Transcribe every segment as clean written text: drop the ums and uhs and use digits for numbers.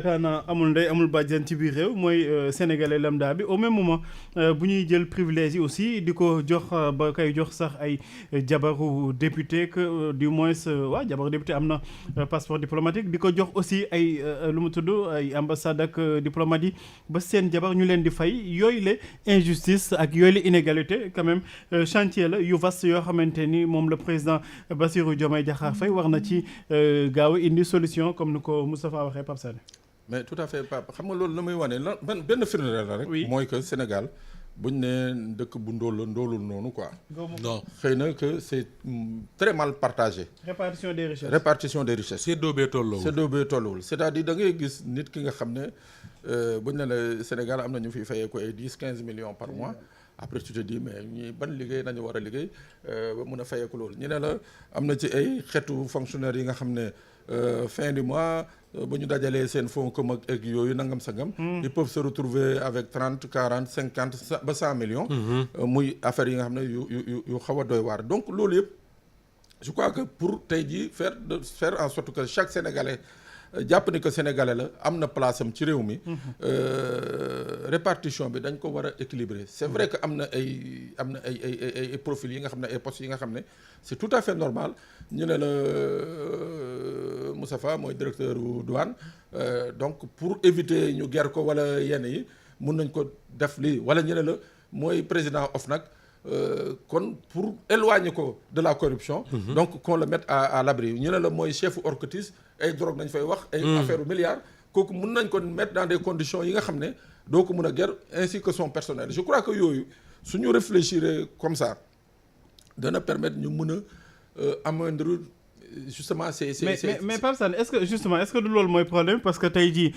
yaakaar naa amul ndey amul bàjjan ci biir réew mooy sénégalais lambda bi au même moment bu ñuy jël privilège yi aussi di ko jox ba koy jox sax ay jabaru député que du moins waaw jabaru député am na passeport diplomatique di ko jox aussi ay lu mu tudd ay ambassade ak diplomate yi ba seen jabar ñu leen di fay yooyu la injustice ak yooyu la inégalité quand même chantier la yu vaste yoo xamante ni moom le président Bassirou Diomaye Diakhar Faye war na ci gaaw indi solution comme ni ko Moustapha waxee Pape Sané. mais tout à fait Pape xam nga loolu la muy wane lan benn firnde la rek. mooy que Sénégal buñ ne dëkk bu ndoolul noonu quoi. non xëy na que c'est très mal partagé. répartition des richesses. séddoo bee tolluwul c'est-à-dire da ngay gis nit ki nga xam ne buñ ne la Sénégal am na ñu fi fayee ko ay 10-15 millions par mois. après tu te dis mais ñi ban liggéey nañu war a liggéey ba mun a fayeeku loolu ñu ne la am na ci ay xeetu fonctionnaires yi nga xam ne fin du mois ba ñu dajalee seen fonds comme ak yooyu nangam sangam. ils peuvent se retrouver avec 30 40 50 ba 100 millions. muy affaire yi nga xam ne yu xaw a doy waar donc loolu yëpp je crois que pour tey jii faire en sorte que chaque Sénégalais jàpp ni que sénégalais la am na place am ci réew mi. répartition bi dañ ko war a équilibrer c'est vrai que am na ay profils yi nga xam ne ay postes yi nga xam ne c'est tout à fait normal ñu ne la Moustapha mooy directeur douane donc pour éviter ñu ger ko wala yenn yi mun nañ ko def lii wala ñu ne la mooy président OFNAC kon pour éloigner ko de la corruption. donc qu'on le mette à l'abri ñu ne la mooy chefu OCRTIS ay drogue nañ fay wax. ay affaire milliards kooku mun nañ ko mettre dans des conditions yi nga xam ne doo ko mun a ger ainsi que son personnel je crois que yooyu suñu réfléchir comme ça dana permettre ñu mun a amoindrir justement mais Pape Sané est-ce que du loolu mooy problème parce que tey jii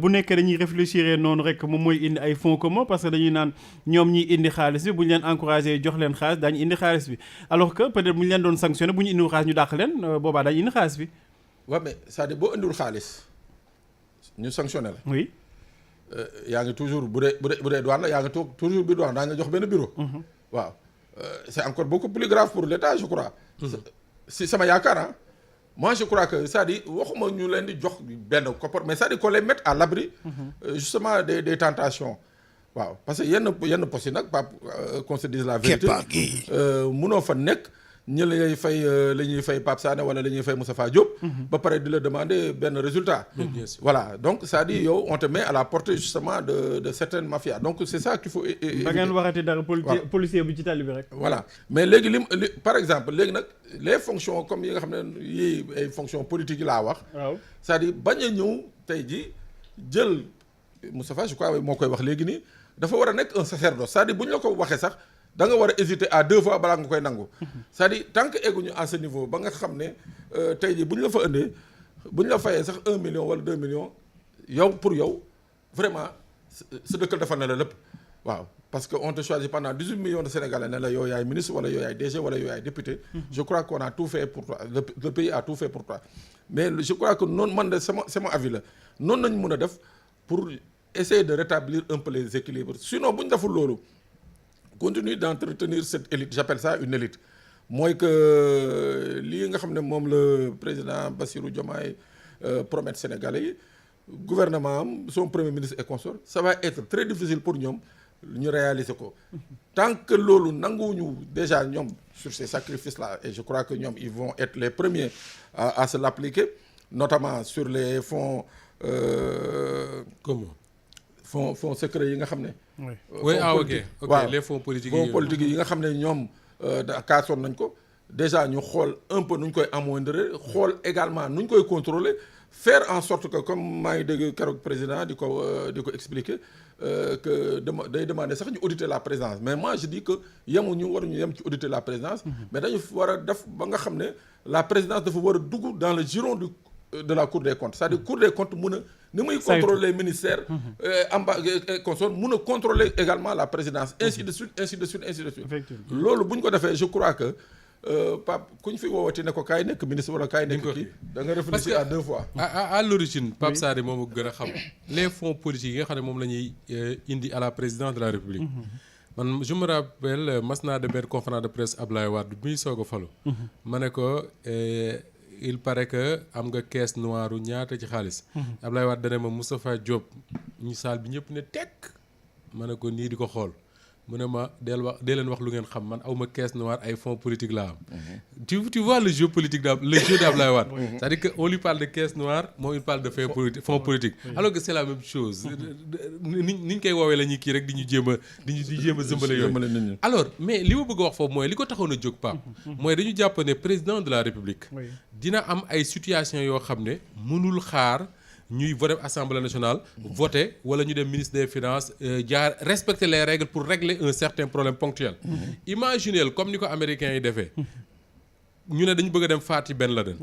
bu nekkee dañuy réfléchir noonu rek moom mooy indi ay fonds communs parce que dañuy naan ñoom ñiy indi xaalis bi bu ñu leen encouragé jox leen xaalis daañu indi xaalis bi alors que peut-être bu ñu leen doon sanctionné bu ñu indiwul xaalis ñu dàq leen boobaa daañu indi xaalis bi. waaw mais c'est-à-dire boo indiwul xaalis ñu sanctionné la. oui. yaa ngi toujours bu dee douane la yaa ngi toog toujours bi douane daañu la jox benn bureau. waaw c'est encore beaucoup plus grave pour l'État je crois. si sama yaakaar moi je crois que c'est-à-dire waxuma ñu leen di jox benn koppar mais c'est-à-dire qu'on les mette à l'abri justement des tentations waaw parce que yenn postes yi nag pas qu'on se dise la vérité munoo fa nekk ñi la ñuy fay Pape Sané wala la ñuy fay Moustapha Diop ba pare di la demander benn résultat voilà donc c'est-à-dire yow on te met à la portée justement de certaines mafias donc c'est ça qu'il faut ba ngeen waxati dara policier bu ci tali bi rek voilà mais léegi li par exemple léegi nag les fonctions comme yi nga xam ne yii ay fonctions politiques yi laa wax waaw c'est-à-dire bañ a ñëw tey ji jël Moustapha je crois moo koy wax léegi nii dafa war a nekk un sacerdoce c'est-à-dire bu ñu la ko waxee sax da nga war a hésiter à 2 fois balaa nga koy nangu c'est-à-dire tant que egguñu à ce niveau ba nga xam ne tey jii bu ñu la fa indee bu ñu la fayee sax 1 million wala 2 millions yow pour yow vraiment sa dëkkal dafa ne la lépp waaw parce que on te choisit pendant 18 millions de Sénégalais ne la yow yaay ministre wala yow yaay DG wala yow yaay député je crois qu'on a tout fait pour toi le pays a tout fait pour toi mais je crois que noonu man de sama avis la noonu nañ mën a def pour essayer de rétablir un peu les équilibres sinon bu ñu deful loolu continue d'entretenir cette élite j'appelle ça une élite mooy que lii nga xam ne moom le président Bassirou Diomaye promet Sénégalais yi gouvernement am son premier ministre et consort ça va être très difficile pour ñoom ñu réaliser ko tant que loolu nanguwuñu déjà ñoom sur ces sacrifices là et je crois que ñoom ils vont être les premiers à se l'appliquer notamment sur les fonds comment fonds secret yi nga xam ne oui ok waaw les fonds politiques yi nga xam ne ñoom kaasoon nañ ko déjà ñu xool un peu nu ñu koy amoindrir xool également nu ñu koy contrôler faire en sorte que comme maa ngi dégg keroog président di ko expliquer que day demander sax ñu auditer la présidence mais moi je dis que waruñu yem ci auditer la présidence mais dañu war a def ba nga xam ne la présidence dafa war a dugg dans le giron de la Cour des comptes c'est-à-dire Cour des comptes mun a ni muy contrôler ministère consort mun a contrôler également la présidence ainsi de suite loolu bu ñu ko defee je crois que Pape ku ñu fi woowati ne ko kaay nekk ministre wala kaay nekk kii da nga réfléchir à 2 fois à l'origine Pape Sané moom a gën a xam les fonds politiques yi nga xam ne moom la ñuy indi à la présidence de la République man je me rappelle mas naa de benn conférence de presse Ablaye Wade bi muy soog a falu ma ne ko il paraît que am nga caisse noire ñaata ci xaalis. Ablaye Wade dana ma Moustapha Diop ñu saal bi ñëpp ne tekk ma ne ko nii di ko xool mu ne ma dee leen wax lu ngeen xam man awma caisse noire ay fonds politique laa am. tu vois le jeu politique le jeu d'Ablaye Wade. C'est-à-dire que on lui parle de caisse noire moom il parle de fonds politique. Alors que c'est la même chose. ni ñu koy woowee la ñuy kii rek di ñu jéem a zëmbale yooyu. Alors mais li ma bëgg a wax foofu mooy li ko taxoon a jóg Pape. mooy dañu jàpp ne président de la République. dina am ay situation yoo xam ne mënul xaar. ñuy voter assemblée nationale voter wala ñu dem ministre des finances respecter les règles pour régler un certain problème ponctuel. Imaginez comme ni ko américains yi defee ñu ne dañu bëgg a dem faat yi Ben Laden.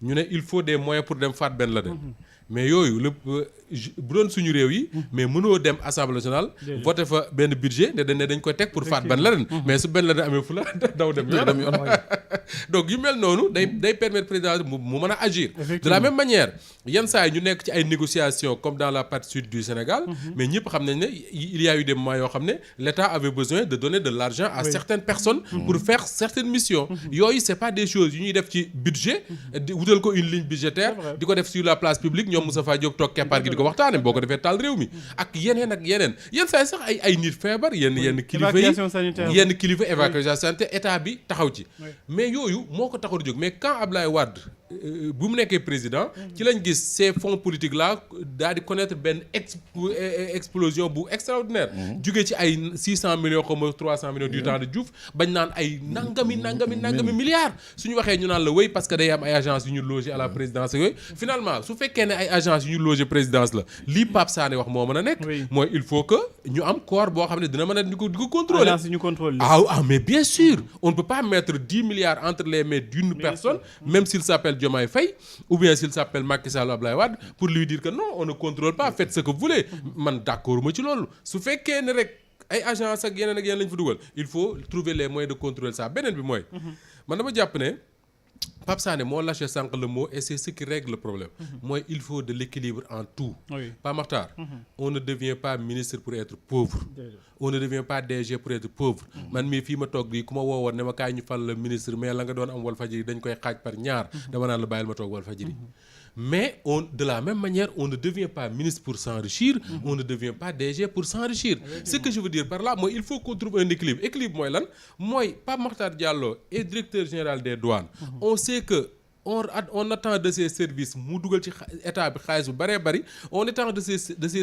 ñu ne il faut des moyens pour dem faat Ben Laden. mais yooyu lépp bu doon suñu réew yi. mais mënoo dem assemblée nationale. voter fa benn budget ne dañ koy teg pour faat Ben Laden. mais su Ben Laden amee fu la daw dem yoon. donc yu mel noonu day permettre président mu mën a agir. de la même manière yenn saa yi ñu nekk ci ay négociations comme dans la partie sud du Sénégal. mais ñëpp xam nañ ne il y a eu des moments yoo xam ne l'État avait besoin de donner de l'argent à certaines personnes. pour faire certaines missions. yooyu c'est pas des choses yu ñuy def ci budget. di wutal ko une ligne budgétaire. di ko def sur la place publique ñoom Moustapha Diop toog keppaar gi di ko waxtaane boo ko defee taal réew mi. ak yeneen yenn saa yi sax ay nit feebar yenn kilifa yi yenn kilifa évacuation sanitaire état bi taxaw ci. mais yooyu moo ko taxaw di jóg mais quand Ablaye Wade bu mu nekkee président ci lañ gis ces fonds politiques là daal di connaître benn explosion bu extraordinaire. jugee ci ay 600 millions comme 300 millions du temps de Diouf bañ naan ay nangami milliards suñu waxee ñu naan la wéy parce que day am ay agences yu ñu logé à la présidence yooyu finalement su fekkee ne ay agences yu ñu logé présidence la lii Pape Sané wax moo mën a nekk. mooy il faut que ñu am corps boo xam ne dina mën a di ko contrôler. Mais bien sûr on ne peut pas mettre 10 milliards entre les mains d'une personne même s'il s'appelle Diomaye Faye ou bien s'il s'appelle Macky Sall ou Ablaye Wade pour lui dire que non on ne contrôle pas faites ce que vous voulez man d'accord ma ci loolu su fekkee ne rek ay agence ak yeneen lañ fa dugal il faut trouver les moyens de contrôler ça beneen bi mooy man dama jàpp ne Pape Sané moo lâché sànq le mot et c'est ce qui règle le problème mooy il faut de l'équilibre en tout. Pape Makhtar on ne devient pas ministre pour être pauvre. on ne devient pas DG pour être pauvre. man mii fii ma toog bii ku ma woowoon ne ma kaay ñu fal la ministre mais la nga doon am Walfadjri dañ koy xaaj par ñaar dama naan la bàyyil ma toog Walfadjri. mais de la même manière on ne devient pas ministre pour s'enrichir. on ne devient pas DG pour s'enrichir. ce que je veux dire par là mooy il faut qu'on trouve un équilibre. équilibre mooy lan mooy Pape Makhtar Diallo est directeur général des douanes. on sait que on attend de ces services mu dugal ci état bi xaalis bu bëree bëri on attend de ces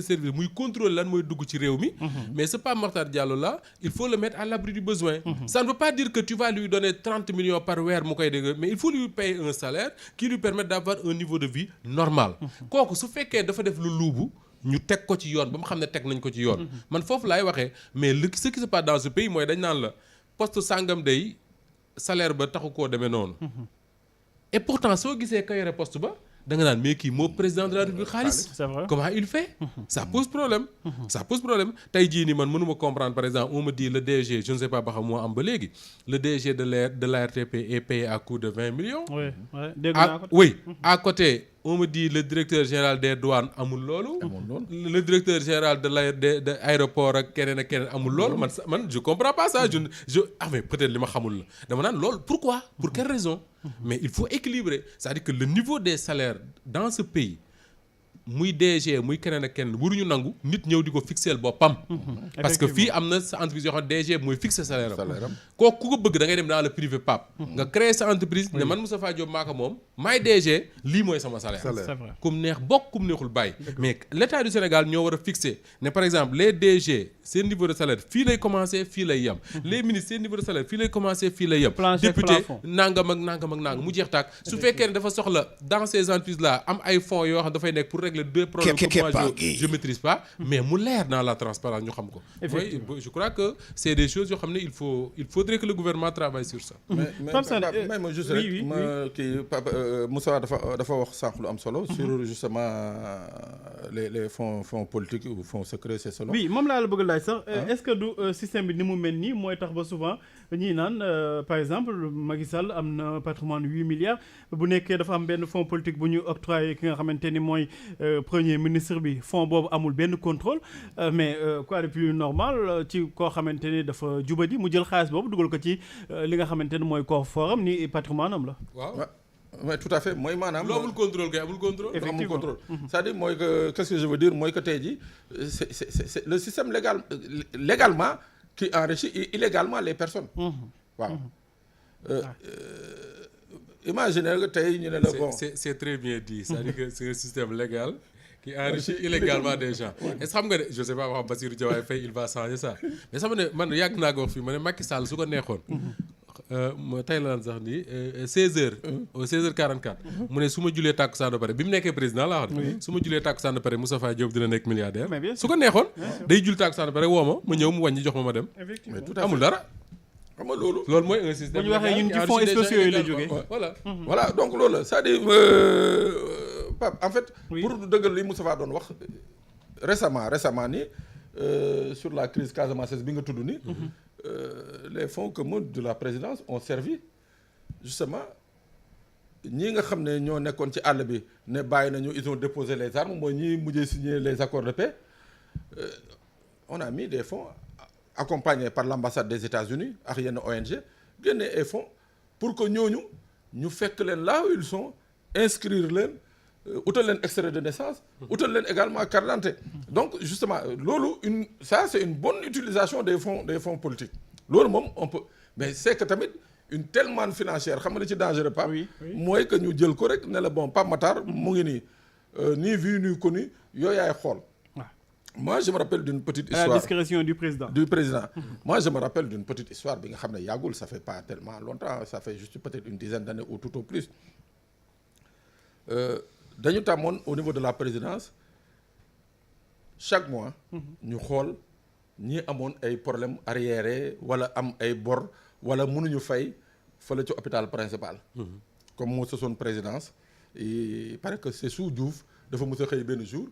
services muy contrôler lan mooy dugg ci réew mi. mais ce Pape Makhtar Diallo là il faut le mettre à l'abri du besoin. ça ne veut pas dire que tu vas lui donner 30 millions par weer mu koy dégg mais il faut lui payer un salaire qui lui permette d'avoir un niveau de vie normal. kooku su fekkee dafa def lu luubu ñu teg ko ci yoon ba mu xam ne teg nañ ko ci yoon. man foofu laay waxee mais ce qui se passe dans ce pays mooy dañ naan la poste sangam day salaire ba taxu koo demee noonu. et pourtant soo gisee ka yore poste ba da nga naan mais kii moo président de la République xaalis. comment il fait. ça pose problème. tey jii nii man mënuma comprendre par exemple on me dit le DG je ne sais pas ba xam moo am ba léegi le DG de l'ARTP est payé à coût de 20 millions. oui à côté on me dit le directeur général des douanes amul loolu. le directeur général de aéroport ak keneen amul loolu man je comprends pas ça mais peut-être li ma xamul la dama naan loolu pourquoi pour quelle raison. mais il faut équilibrer c'est-à-dire que le niveau des salaires dans ce pays muy DG muy keneen ak keneen waruñu nangu nit ñëw di ko fixeel boppam. parce que fii am na sa entreprise yoo xam DG mooy fixer salaire am. kooku ku ko bëgg da ngay dem dans le privé Pape. nga créer sa entreprise. ne man Moustapha Diop maa ko moom maay DG lii mooy sama salaire. kum neex bokk kum neexul bàyyi. mais l'État du Sénégal ñoo war a fixer ne par exemple les DG seen niveau de salaire fii lay commencer fii lay yem. les ministres seen niveau de salaire fii lay commencer fii lay yem. député nangam ak nangam mu jeex taag su fekkee ne dafa soxla dans ces entreprises là am ay fonds yoo xam dafay nekk pour les deux problèmes que moi je maîtrise pas mais mu leer dans la transparence ñu xam ko. je crois que c'est des choses yoo xam ne il faudrait que le gouvernement travaille sur ça. mais ma juste rek ma kii Moussa dafa wax sànq lu am solo. sur justement les fonds politiques ou fonds secrets c'est selon. oui moom laa la bëgg laaj sax est-ce que du système bi ni mu mel nii mooy tax ba souvent ñii naan par exemple Macky Sall am na patrimoine 8 milliards bu nekkee dafa am benn fonds politique bu ñu octroyé ki nga xamante ni mooy. Premier ministre bi fonds boobu amul benn contrôle mais quoi de plus normal ci koo xamante ni dafa jubadi mu jël xaalis boobu dugal ko ci li nga xamante ni mooy coffre-fort am ni patrimoine am la. waaw mais tout à fait mooy maanaam. loo amul contrôle kay amul contrôle. amul contrôle c'est-à-dire mooy que qu'est-ce que je veux dire mooy que tey jii c'est le système légalement qui enrichit illégalement les personnes. waaw. Imaginez que tey ñu ne la bon. c'est très bien dit c'est-à-dire que c'est un système légal. qui enrichit illégalement des gens. est-ce xam nga ne je sais pas wax Bassirou Diomaye Faye il va changer ça mais sama ne man yàgg naa ko wax fii ma ne Macky Sall su ko neexoon. tey la sax nii 16h. 16h44. mu ne su ma julee tàkkusaan ba pare bi mu nekkee président laa wax. su ma julee tàkkusaan ba pare Moustapha Diop dina nekk milliardaire. su ko neexoon. day jul tàkkusaan ba pare woo ma ñëw mu wàññi jox ma dem. mais tout à fait amul dara. xam nga loolu. loolu mooy un système. bu ñu waxee ñun ci fonds spéciaux yi la jógee. voilà donc loolu la c'est-à-dire Pape en fait. pour dëggal li Moustapha doon wax récemment nii sur la crise Casamance bi nga tudd nii. Les fonds communs de la présidence ont servi justement ñii nga xam ne ñoo nekkoon ci àll bi ne bàyyi nañu ils ont déposé les armes mooy ñii mujjee signer les accords de paix on a mis des fonds accompagnés par l'ambassade des États-Unis ak yenn ONG génne ay fonds pour que ñooñu ñu fekk leen là où ils sont inscrire leen utal leen extrait de naissance utal leen également carte d'identité donc justement loolu ça c'est une bonne utilisation des fonds politiques loolu moom on peut mais c'est que tamit une telle manne financière xam nga ne ci dangereux pas mooy que ñu jël ko rek ne la bon Pape Matar mu ngi nii ni vu ni connu yooyu yaay xool moi je me rappelle d'une petite histoire à la discrétion du président moi je me rappelle d'une petite histoire bi nga xam ne yàggul ça fait pas tellement longtemps ça fait juste peut-être une dizaine d'années ou tout au plus dañu tàmmoon au niveau de la présidence chaque mois ñu xool ñi amoon ay problèmes arriérés wala am ay bor wala mënuñu fay fële ci hôpital principal comme moo sosoon présidence il paraît que c'est sous Diouf dafa mës a xëy benn jour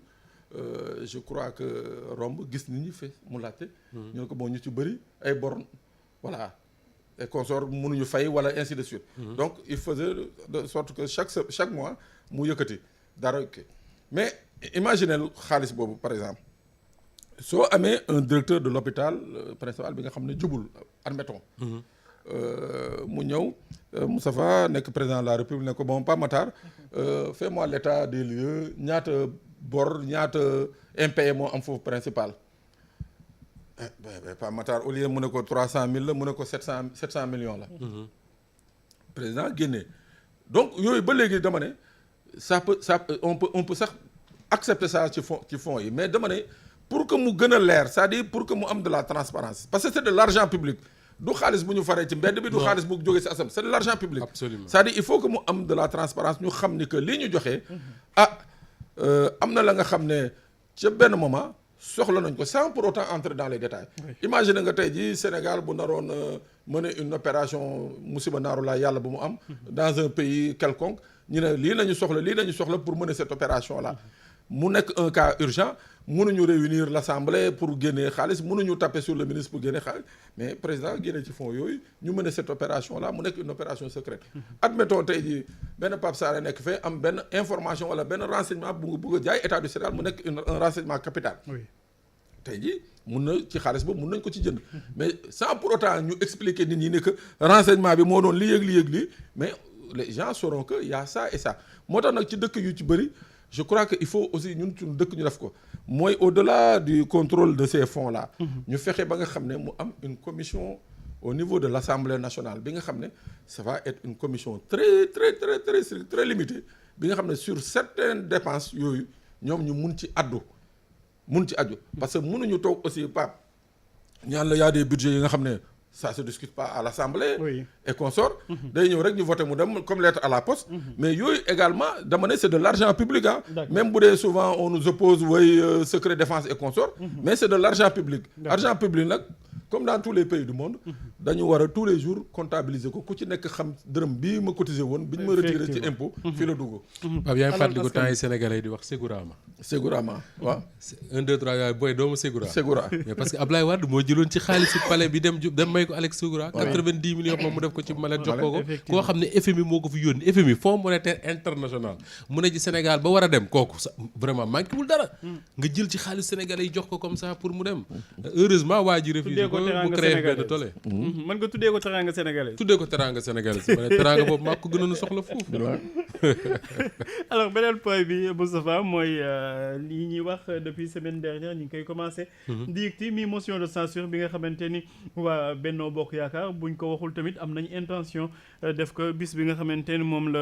je crois que romb gis nit ñi fe mu laajte ñu ne ko bon ñu ci bëri ay bor voilà et consort mënuñu fay wala ainsi de suite donc il faisait de sorte que chaque mois mu yëkkati dara mais imaginez xaalis boobu par exemple soo amee un directeur de l'hôpital principal bi nga xam ne jubul admettons mu ñëw Moustapha nekk président de la République ne ko bon Pape Matar fais-moi l'état des lieux ñaata bor ñaata impayé moo am foofu principal Pape Matar au lieu mu ne ko 300 000 la mu ne ko 700 millions la président génnee donc yooyu ba léegi dama ne on peut sax accepter ça ci fonds yi mais dama ne pour que mu gën a leer c'est-à-dire pour que mu am de la transparence parce que c'est de l'argent public du xaalis bu ñu faree ci mbedd bi du xaalis bu jógee ci asam c'est de l'argent public absolument c'est-à-dire il faut que mu am de la transparence ñu xam ni que lii ñu joxee am na la nga xam ne ca benn moment soxla nañ ko sans pour autant entrer dans les détails imagine nga tey jii Sénégal bu naroon mener une opération musiba naaru laa yàlla bu mu am dans un pays quelconque ñu ne lii nañu soxla pour mener cette opération là mu nekk un cas urgent mënuñu réunir l'assemblée pour génnee xaalis mënuñu taper sur le ministre pour génnee xaalis mais président génne ci fonds yooyu ñu mener cette opération là mu nekk une opération secrète admettons tey jii benn Pape Sarr nekk fee am benn information wala benn renseignement bu bëgg a jaay état du Sénégal mu nekk un renseignement capital tey jii mun na ci xaalis boobu mun nañ ko ci jënd mais sans pour autant ñu expliquer nit ñi ne que renseignement bi moo doon lii yëg lii mais les gens sauront que y a ça et ça moo tax nag ci dëkk yu ci bëri je crois que il faut aussi ñun suñu dëkk ñu def ko mooy au-delà du contrôle de ces fonds là ñu fexe ba nga xam ne mu am une commission au niveau de l'Assemblée nationale bi nga xam ne ça va être une commission très limitée bi nga xam ne sur certaines dépenses yooyu ñoom ñu mun ci addu parce que mënuñu toog aussi Pape ñaan la y a des budgets yi nga xam ne ça se discute pas à l'Assemblée et consort day ñëw rek ñu voté mu dem comme lettre à la poste mais yooyu également dama ne c'est de l'argent public même bu dee souvent on nous oppose secret défense et consort mais c'est de l'argent public argent public nag comme dans tous les pays du monde dañu war a tous les jours comptabiliser ko ku ci nekk xam dërëm bii ma cotisé woon bi ñu ma retiré ci impôt fii la dugg Pape yaa ngi fàttaliku temps yi sénégalais di wax Ségurama waaw 1 2 3 yaay booy doomu Ségura mais parce que Ablaye Wade moo jëloon ci xaalisu palais bi dem may ko Alex Ségura 90 millions moom mu def ko ci mallette jox ko koo xam ne FMI moo ko fi yónni FMI Fonds monétaire international mu ne ci Sénégal ba war a dem kooku vraiment manqué wul dara nga jël ci xaalis sénégalais yi jox ko comme ça pour mu dem heureusement waa ji refusé ko teranga mu créé benn sénégalaise. tollé. mën nga tuddee ko teranga sénégalaise. tuddee ko teranga sénégalaise ma ne teranga boobu maa ko gënoon a soxla foofu. alors beneen point bi Moustapha mooy li ñuy wax depuis semaine dernière ñu ngi koy commencé. di yëgti mi motion de censure bi nga xamante ni waa Benno Bokk Yaakaar buñ ko waxul tamit am nañ intention def ko bis bi nga xamante ni moom la